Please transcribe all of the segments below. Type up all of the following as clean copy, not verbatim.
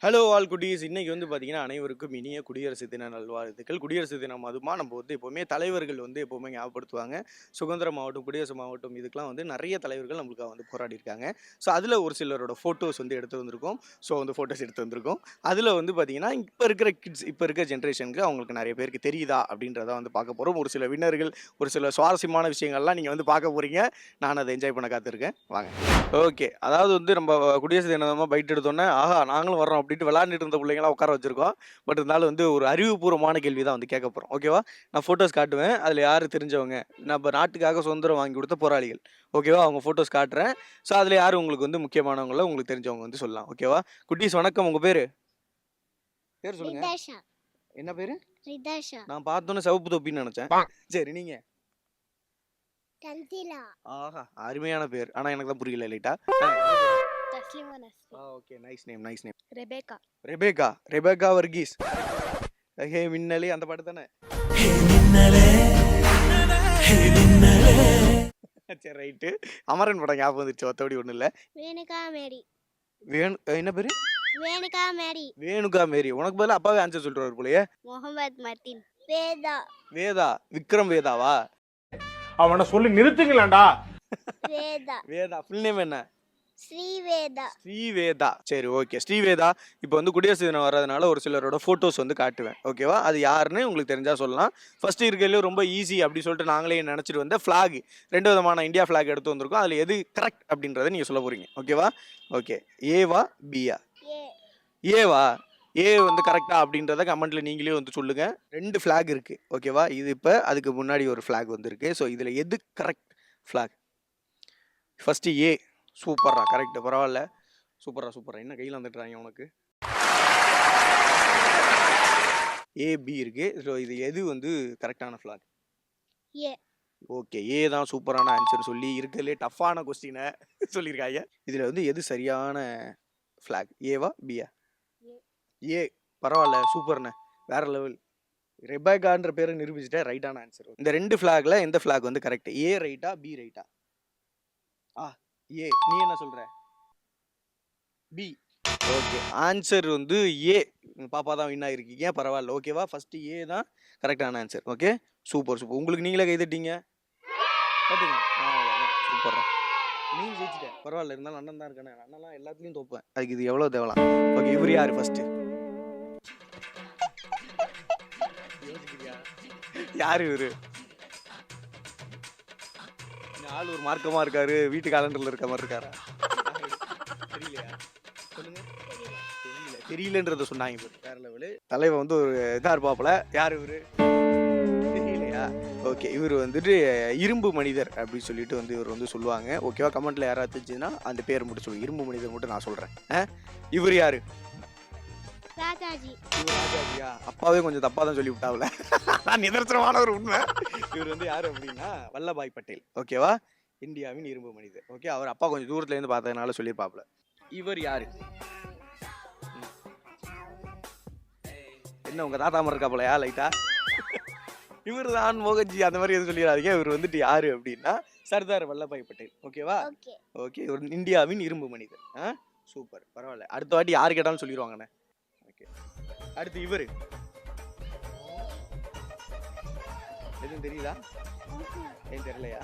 Hello all குட்டீஸ். இன்னைக்கு வந்து பார்த்தீங்கன்னா, அனைவருக்கும் இனிய குடியரசு தின நல்வாழ்த்துக்கள். குடியரசு தினம் அதுவுமா நம்ம வந்து எப்போவுமே தலைவர்கள் வந்து எப்போவுமே ஞாபகப்படுத்துவாங்க. சுதந்திரம் ஆகட்டும், குடியரசு ஆகட்டும், இதுக்கெல்லாம் வந்து நிறைய தலைவர்கள் நம்மளுக்காக வந்து போராடியிருக்காங்க. ஸோ, அதில் ஒரு சிலரோட ஃபோட்டோஸ் வந்து எடுத்து வந்திருக்கோம். ஸோ, வந்து ஃபோட்டோஸ் எடுத்து வந்திருக்கோம். அதில் வந்து பார்த்தீங்கன்னா, இப்போ இருக்கிற கிட்ஸ், இப்போ இருக்கிற ஜென்ரேஷனுக்கு அவங்களுக்கு நிறைய பேருக்கு தெரியுதா அப்படின்றத வந்து பார்க்க போகிறோம். ஒரு சில வின்னர்கள், ஒரு சில சுவாரஸ்யமான விஷயங்கள்லாம் நீங்கள் வந்து பார்க்க போகிறீங்க. நான் அதை என்ஜாய் பண்ண காத்திருக்கேன். வாங்க. ஓகே. அதாவது வந்து நம்ம குடியரசு தினமா பைட் எடுத்தோன்னே, ஆஹா நாங்களும் வர்றோம் அப்படின்ட்டு விளையாண்டுட்டு இருந்த பிள்ளைங்கலாம் உட்கார வச்சிருக்கோம். பட் இருந்தாலும் வந்து ஒரு அறிவுபூர்வமான கேள்வி தான் வந்து கேட்க போறோம். ஓகேவா? நான் ஃபோட்டோஸ் காட்டுவேன். அதில யாரு தெரிஞ்சவங்க, நம்ம நாட்டுக்காக சுதந்திரம் வாங்கி கொடுத்த போராளிகள். ஓகேவா? அவங்க ஃபோட்டோஸ் காட்டுறேன். ஸோ அதில யாரு உங்களுக்கு வந்து முக்கியமானவங்கள உங்களுக்கு தெரிஞ்சவங்க வந்து சொல்லலாம். ஓகேவா? குட்டீஸ் வணக்கம். உங்க பேரு? பேர் சொல்லுங்க. ரிதாஷா. என்ன பேரு? ரிதாஷா. நான் பார்த்தோன்னே சிவப்பு தொப்பின்னு நெனச்சேன். சரி நீங்க? தந்திலா. ஆஹா! அருமையான பேர். ஆனா எனக்கு தான் புரியல லைட்டா. Taslima Nasri. Okay. Nice name, nice name. Rebecca. Rebecca. Rebecca Varghese. Hey Minnale அந்த பாட்டு தானே? சரி ரைட்டு. அமரன் படம் ஞாபகம் வந்துருச்சு. மத்தபடி ஒண்ணும் இல்ல. வேணுகா மேரி. என்ன பேரு? வேணுகா மேரி. வேணுகா மேரி. உனக்கு பதிலா அப்பாவே ஆன்சர் சொல்றாரு போலயே. முகமது மர்டின். வேதா. வேதா. விக்ரம் வேதாவா? அவனை சொல்லி நிறுத்துங்களேன்டா. வேதா. வேதா. ஃபுல் நேம் என்ன? ஸ்ரீவேதா. ஸ்ரீவேதா. சரி ஓகே. ஸ்ரீவேதா. இப்போ வந்து குடியரசு தினம் வர்றதுனால ஒரு சிலரோட ஃபோட்டோஸ் வந்து காட்டுவேன். ஓகேவா? அது யாருன்னு உங்களுக்கு தெரிஞ்சா சொல்லலாம். ஃபர்ஸ்ட் இருக்கிறதுல ரொம்ப ஈஸி அப்படி சொல்லிட்டு நாங்களே நினச்சிட்டு வந்த ஃப்ளாக். 2 விதமான இந்தியா ஃப்ளாக் எடுத்து வந்திருக்கோம். அதில் எது கரெக்ட் அப்படின்றத நீங்கள் சொல்ல போறீங்க. ஓகேவா? ஓகே. ஏவா பியா? ஏ. ஏவா? ஏ வந்து கரெக்டா அப்படின்றத கமெண்ட்ல நீங்களே வந்து சொல்லுங்க. 2 ஃப்ளாக் இருக்கு. ஓகேவா? இது இப்போ அதுக்கு முன்னாடி ஒரு ஃப்ளாக் வந்திருக்கு. ஸோ இதில் எது கரெக்ட் ஃப்ளாக்? ஃபர்ஸ்ட் ஏ. சூப்பர்ரா. கரெக்ட். பரவாயில்ல. சூப்பரா சூப்பரா. என்ன கையில் வந்துட்டுறாங்க உனக்கு? ஏபி இருக்கு. ஸோ இது எது வந்து கரெக்டான ஃப்ளாக்? ஏ. ஓகே. ஏ தான் சூப்பரான ஆன்சர் சொல்லி இருக்கிறதுலே டஃப்பான கொஸ்டினை சொல்லியிருக்காங்க. இதில் வந்து எது சரியான ஃப்ளாக்? ஏவா பியா? ஏ. பரவாயில்ல. சூப்பர்ண்ணே. வேற லெவல். ரெபேக்கான்ற பேரை நிரூபிச்சுட்டேன். ரைட்டான ஆன்சர். இந்த 2 ஃப்ளாக்ல எந்த ஃப்ளாக் வந்து கரெக்ட்? ஏ ரைட்டா பி ரைட்டா? ஏ. நீ என்ன சொல்ற? பி. ஓகே. ஆன்சர் வந்து ஏ. பாப்பா தான் வின் ஆகிருக்கீங்க. பரவாயில்ல. ஓகேவா? ஃபர்ஸ்ட் ஏ தான் கரெக்டான ஆன்சர். ஓகே. Super super. உங்களுக்கு நீங்களே கை தட்டிங்க. தட்டுங்க. சூப்பர்ரா. நீ ஜெயிச்சிட்ட. பரவாயில்ல. இருந்தாலும் அண்ணன் தான் இருக்கானே. அண்ணன்லாம் எல்லாத்துலேயும் தோப்பேன். அதுக்கு இது எவ்வளோ தேவலாம்? ஓகே. இவர் யாரு ஃபர்ஸ்ட்? யாரு இவரு? ஆள் ஒரு மார்க்கமா இருக்காரு. வீட்டு காலண்டர்ல இருக்க மாதிரி இருக்காரா? தெரியலையா? சொல்லுங்க. தெரியலன்றத சொன்னாங்க. வேற லெவலு. தலைவன் வந்து ஒரு இதா இருப்பாப்புல. யார் இவரு? தெரியலையா? ஓகே. இவர் வந்துட்டு இரும்பு மனிதர் அப்படின்னு சொல்லிட்டு வந்து இவர் வந்து சொல்லுவாங்க. ஓகேவா? கமெண்ட்ல யாராவது தெரிஞ்சுன்னா அந்த பேர் மட்டும் சொல்லுங்க. இரும்பு மனிதர் மட்டும் நான் சொல்றேன். இவர் யாரு? ராஜாஜி. இவர் ராஜாஜியா? அப்பாவே கொஞ்சம் தப்பா தான் சொல்லி விட்டாவுல. நிதர்சனமான ஒரு உண்மை. இவர் வந்து யாரு அப்படின்னா வல்லபாய் பட்டேல். ஓகேவா? இந்தியாவின் இரும்பு மனிதர். ஓகே. அவர் அப்பா கொஞ்சம் தூரத்துல இருந்து பார்த்ததுனால சொல்லியிருப்பாப்புல. இவர் யாரு? என்ன உங்க தாத்தா மாதிரி இருக்காப்புலையா லைட்டா? இவர் தான் மோகன்ஜி அந்த மாதிரி எதுவும் சொல்லிடாதீங்க. இவர் வந்துட்டு யாரு அப்படின்னா சர்தார் வல்லபாய் பட்டேல். ஓகேவா? ஓகே. ஓகே. இவர் இந்தியாவின் இரும்பு மனிதர். சூப்பர். பரவாயில்ல. அடுத்த வாட்டி யாரு கேட்டாலும் சொல்லிடுவாங்கண்ணே. ஓகே. அடுத்து இவரு எதுவும் தெரியுதா? ஏன் தெரியலையா?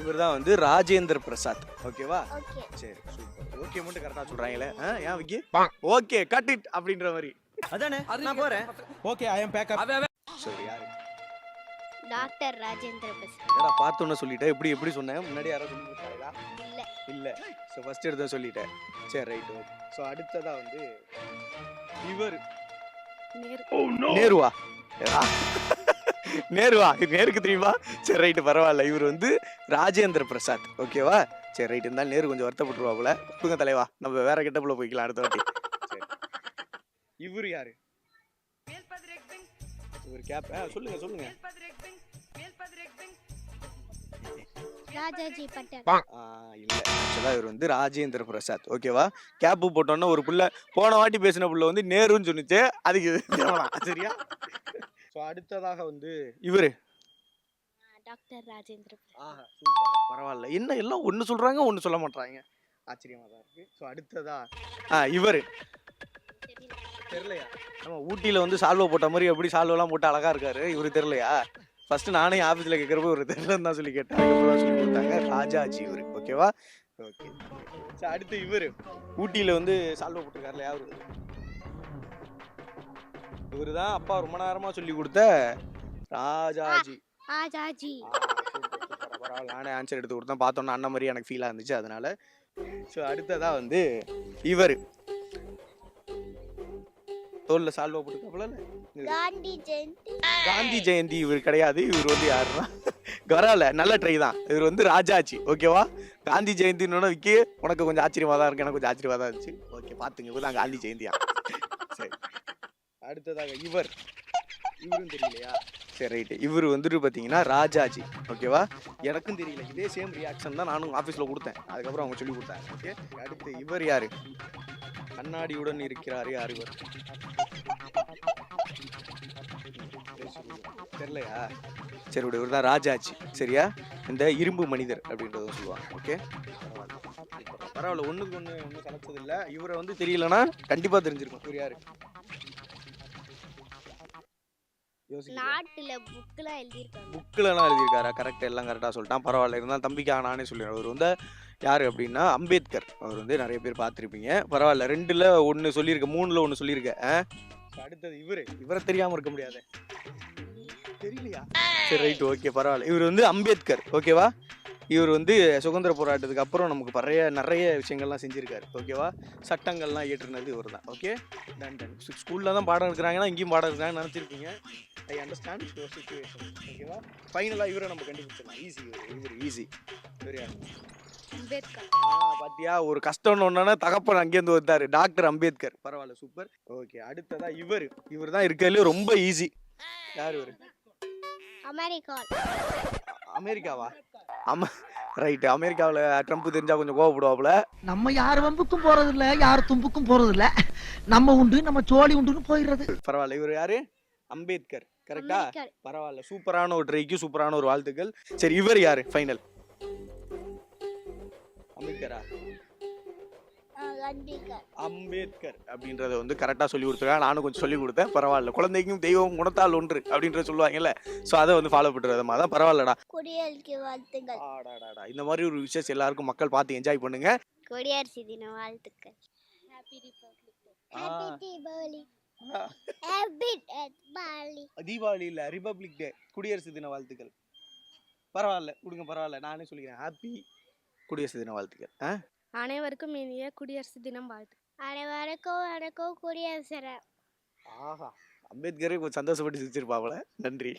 இவர் தான் வந்து ராஜேந்திர பிரசாத். ஓகேவா? ஓகே. சரி சூப்பர். ஓகே மட்டும் கரெக்டா சொல்றாங்களே. ஏன் விக்கி? ஓகே கட் இட் அப்படின்ற மாதிரி. அதானே நான் போறேன். ஓகே ஐ அம் பேக் அப். சரி யாரு? டாக்டர் ராஜேந்திர பிரசாத். ஏடா பார்த்தோன்னு சொல்லிட்டேன். எப்படி சொன்னேன்? முன்னாடி யாராவது சொல்லி கொடுத்தாங்களா? இல்ல. இல்ல. ஸோ ஃபர்ஸ்ட் எடுத்து சொல்லிட்டேன். சரி ரைட் ஓகே. ஸோ அடுத்ததா வந்து இவர் நேருவா? நேருவா? நேருக்கு தெரியுமா? சரி ரைட்டு பரவாயில்ல. இவர் வந்து ராஜேந்திர பிரசாத். ஓகேவா? சரி ரைட். இருந்தாலும் நேரு கொஞ்சம் வருத்தப்பட்டுருவாப்புல. கொடுங்க தலைவா. நம்ம வேற கெட்டப்புல போய்க்கலாம் அடுத்த வாட்டி. இவர் யாரு? இவர் கேப். சொல்லுங்க சொல்லுங்க. ராஜாஜி பட்டேல். இல்ல. ஆக்சுவலா இவர் வந்து ராஜேந்திர பிரசாத். ஓகேவா? கேப்பு போட்டோன்னா ஒரு புள்ள போன வாட்டி பேசின புள்ள வந்து நேருன்னு சொன்னிச்சு. அதுக்கு சரியா? ஸோ அடுத்ததாக வந்து இவரு டாக்டர் ராஜேந்திர பிரசாத். சூப்பர். பரவாயில்ல. என்ன எல்லாம் ஒன்று சொல்றாங்க ஒன்று சொல்ல மாட்டாங்க. ஆச்சரியமா தான் இருக்கு. ஸோ அடுத்ததா இவரு தெரியலையா? நம்ம ஊட்டியில் வந்து சால்வை போட்ட மாதிரி எப்படி சால்வெல்லாம் போட்டு அழகா இருக்காரு, இவரு தெரியலையா? ஃபர்ஸ்ட் நானே ஆஃபீஸில் கேட்குறப்போ ஒரு தெரியலன்னு தான் சொல்லி கேட்டேன். அதுக்கப்புறம் சொல்லி கொடுத்தாங்க. ராஜாஜி இவரு. ஓகேவா? ஓகே. சரி, அடுத்து இவரு ஊட்டியில் வந்து சால்வை போட்டிருக்காருல, யாரு? இவரு தான் அப்பா ரொம்ப நேரமா சொல்லி கொடுத்த ராஜாஜி. ராஜாஜி. பரவாயில்ல, நானே ஆன்சர் எடுத்து கொடுத்தேன். பார்த்தோன்னா அண்ணன் மாதிரி எனக்கு ஃபீலாக இருந்துச்சு, அதனால. ஸோ அடுத்ததா வந்து இவர் தோல்ல சால்வா போட்டுருக்காப்புல. காந்தி ஜெயந்தி. காந்தி ஜெயந்தி இவர் கிடையாது. இவர் வந்து யாருன்னா பரவாயில்ல, நல்ல ட்ரை தான். இவர் வந்து ராஜாஜி. ஓகேவா? காந்தி ஜெயந்தின்னு விக்கி உனக்கு கொஞ்சம் ஆச்சரியமாக தான் இருக்கு, எனக்கு கொஞ்சம் ஆச்சரியமாக தான் இருந்துச்சு. ஓகே, பார்த்துங்க, இவர் தான் காந்தி ஜெயந்தியா. சரி, அடுத்ததாக இவரும் தெரியலையா? சரி, ரைட்டு. இவர் வந்துட்டு பார்த்தீங்கன்னா ராஜாஜி. ஓகேவா? எனக்கும் தெரியல, இதே சேம் ரியாக்ஷன் தான் நானும் ஆஃபீஸில் கொடுத்தேன். அதுக்கப்புறம் அவங்க சொல்லி கொடுத்தாங்க. ஓகே, அடுத்து இவர் யாரு? கண்ணாடியுடன் இருக்கிறாரு, யார் இவர்? தெரியலையா? சரி விடு, இவர் தான் ராஜாஜி. சரியா? இந்த இரும்பு மனிதர் அப்படின்றத சொல்லுவாங்க. ஓகே, பரவாயில்ல, ஒன்றுக்கு ஒன்றும் கலச்சது இல்லை. இவரை வந்து தெரியலன்னா கண்டிப்பாக தெரிஞ்சிருக்கும். இவர் யாரு? நாட்டுல புக்லாம் எழுதியிருக்காங்க. புக்கிலலாம் எழுதியிருக்காரா? கரெக்டாக, எல்லாம் கரெக்டாக சொல்லிட்டான். பரவாயில்ல, இருந்தால் தம்பிக்காக நானே சொல்லிடுறேன். அவர் வந்து யார் அப்படின்னா அம்பேத்கர். அவர் வந்து நிறைய பேர் பார்த்துருப்பீங்க. பரவாயில்ல, 2ல் 1 சொல்லியிருக்கேன், 3ல் 1 சொல்லியிருக்கேன். அடுத்தது இவரை தெரியாமல் இருக்க முடியாது. தெரியலையா? சரி, ரைட், ஓகே, பரவாயில்ல. இவர் வந்து அம்பேத்கர். ஓகேவா? இவர் வந்து சுதந்திர போராட்டத்துக்கு அப்புறம் நமக்கு நிறைய விஷயங்கள்லாம் செஞ்சுருக்காரு. ஓகேவா? சட்டங்கள்லாம் இயற்றுனது இவர் தான். Okay, done. ஸ்கூலில் தான் பாடம் இருக்கிறாங்கன்னா இங்கேயும் பாடம் இருக்கிறாங்கன்னு நினச்சிருப்பீங்க. I understand your situation. ஓகேவா? ஃபைனலாக இவரை நம்ம கண்டுபிடிச்சிடலாம். ஈஸி. இவர் ஈஸி. சரியா? அம்பேத்கர். பாத்தியா, ஒரு கஷ்டம்னு ஒன்னா தகப்பன் அங்கேருந்து வந்தாரு, டாக்டர் அம்பேத்கர். பரவாயில்ல, சூப்பர். ஓகே, அடுத்ததா இவர் தான் இருக்கிறதுல ரொம்ப ஈஸி. யார் இவரு? அமெரிக்காவா? ரைட், அமெரிக்காவில் ட்ரம்ப் தெரிஞ்சா கொஞ்சம் கோவப்படுவாப்புல. நம்ம யார் வம்புக்கும் போறது இல்ல, யார் தும்புக்கும் போறது இல்ல. நம்ம உண்டு, நம்ம சோழி உண்டுன்னு போயிடுறது. பரவாயில்ல, இவர் யாரு? அம்பேத்கர். கரெக்டா? பரவாயில்ல, சூப்பரான ஒரு ட்ரைக்கு சூப்பரான ஒரு வாழ்த்துக்கள். சரி, இவர் யாரு ஃபைனல்? அம்பேத்கரா? அம்பேத்கர் அப்படின்றத வந்து கரெக்டாக சொல்லி கொடுத்துருக்காங்க. நானும் கொஞ்சம் சொல்லி கொடுத்தேன். பரவாயில்ல, குழந்தைக்கும் தெய்வம் குணத்தால் ஒன்று அப்படின்ற சொல்லுவாங்கல்ல. ஸோ அதை வந்து ஃபாலோ பண்ணுறதுமா தான். பரவாயில்லடா. குடியரசு வாழ்த்துக்கள். ஆடாடாடா, இந்த மாதிரி ஒரு விஷயம் எல்லாருக்கும் மக்கள் பார்த்து என்ஜாய் பண்ணுங்க. குடியரசு தின வாழ்த்துக்கள். ஹாப்பி ரிபப்ளிக் டே. ஹாப்பி தீபாவளி. ஹாப்பி தீபாவளி. தீபாவளி இல்ல, ரிபப்ளிக் டே. குடியரசு தின வாழ்த்துக்கள். பரவாயில்ல, கொடுங்க, பரவாயில்ல, நானே சொல்லிக்கிறேன். ஹாப்பி குடியரசு தின வாழ்த்துக்கள். அனைவருக்கும் இனிய குடியரசு தினம் வாழ்த்து. அனைவருக்கும் குடியரசு. ஆஹா, அம்பேத்கரே கொஞ்சம் சந்தோஷப்பட்டு சிரிச்சிருப்பாங்களே. நன்றி.